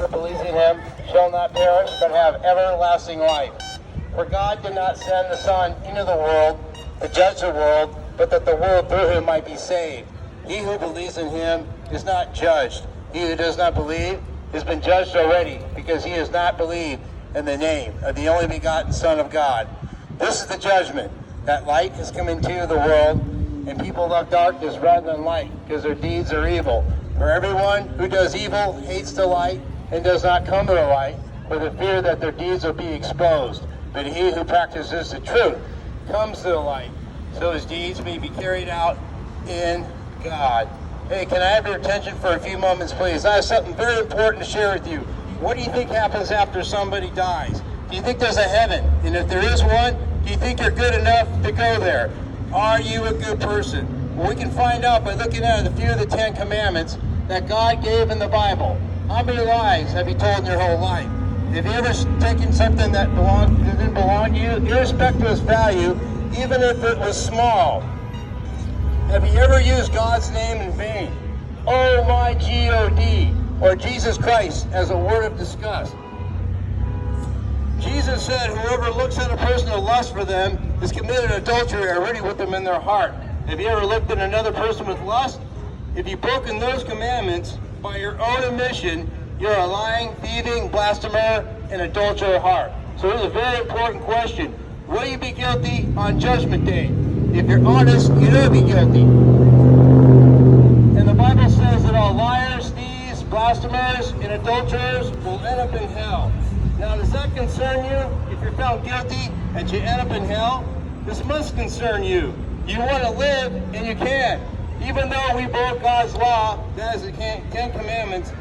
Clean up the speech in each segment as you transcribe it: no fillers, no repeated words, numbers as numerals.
who believes in him shall not perish, but have everlasting life. For God did not send the Son into the world to judge the world, but that the world through him might be saved. He who believes in him is not judged. He who does not believe has been judged already, because he has not believed in the name of the only begotten Son of God. This is the judgment, that light has come into the world, and people love darkness rather than light, because their deeds are evil. For everyone who does evil hates the light, and does not come to the light, for the fear that their deeds will be exposed. But he who practices the truth comes to the light, so his deeds may be carried out in God. Hey, can I have your attention for a few moments, please? I have something very important to share with you. What do you think happens after somebody dies? Do you think there's a heaven? And if there is one, do you think you're good enough to go there? Are you a good person? Well, we can find out by looking at a few of the 10 commandments that God gave in the Bible. How many lies have you told in your whole life? Have you ever taken something that didn't belong to you, irrespective of its value, even if it was small? Have you ever used God's name in vain? Oh my God, or Jesus Christ as a word of disgust? Jesus said, whoever looks at a person to lust for them has committed adultery already with them in their heart. Have you ever looked at another person with lust? If you've broken those commandments by your own admission, you're a lying, thieving, blasphemer, and adulterer at heart. So here's a very important question. Will you be guilty on Judgment Day? If you're honest, you will be guilty. And the Bible says that all liars, thieves, blasphemers, and adulterers will end up in hell. Now, does that concern you? If you're found guilty and you end up in hell, this must concern you. You want to live, and you can. Even though we broke God's law, that is the 10 Commandments,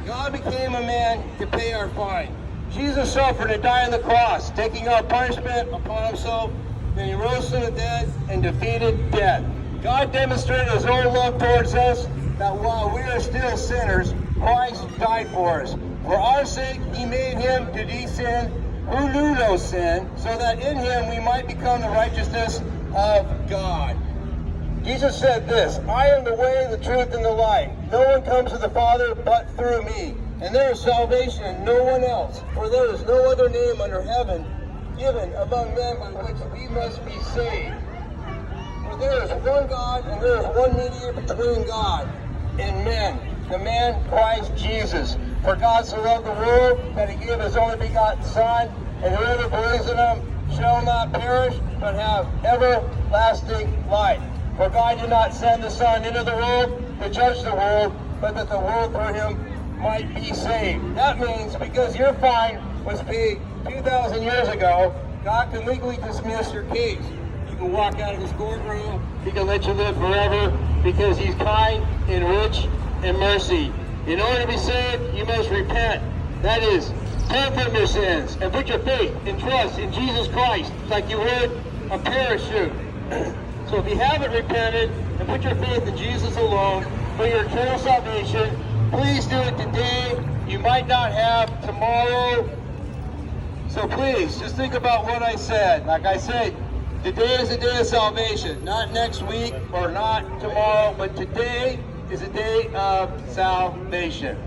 God became a man to pay our fine. Jesus suffered and died on the cross, taking our punishment upon himself. Then he rose from the dead and defeated death. God demonstrated his own love towards us, that while we are still sinners, Christ died for us. For our sake, he made him to be sin who knew no sin, so that in him we might become the righteousness of God. Jesus said this, I am the way, the truth, and the life. No one comes to the Father but through me. And there is salvation in no one else, for there is no other name under heaven given among men by which we must be saved. For there is one God, and there is one mediator between God and men, the man Christ Jesus. For God so loved the world that he gave his only begotten Son, and whoever believes in him shall not perish, but have everlasting life. For God did not send the Son into the world to judge the world, but that the world through him might be saved. That means because your fine was paid 2,000 years ago, God can legally dismiss your case. You can walk out of his courtroom. He can let you live forever because he's kind and rich in mercy. In order to be saved, you must repent. That is, turn from your sins and put your faith and trust in Jesus Christ like you would a parachute. So if you haven't repented and put your faith in Jesus alone for your eternal salvation, please do it today. You might not have tomorrow. So please, just think about what I said. Like I said, today is the day of salvation. Not next week or not tomorrow, but today is a day of salvation.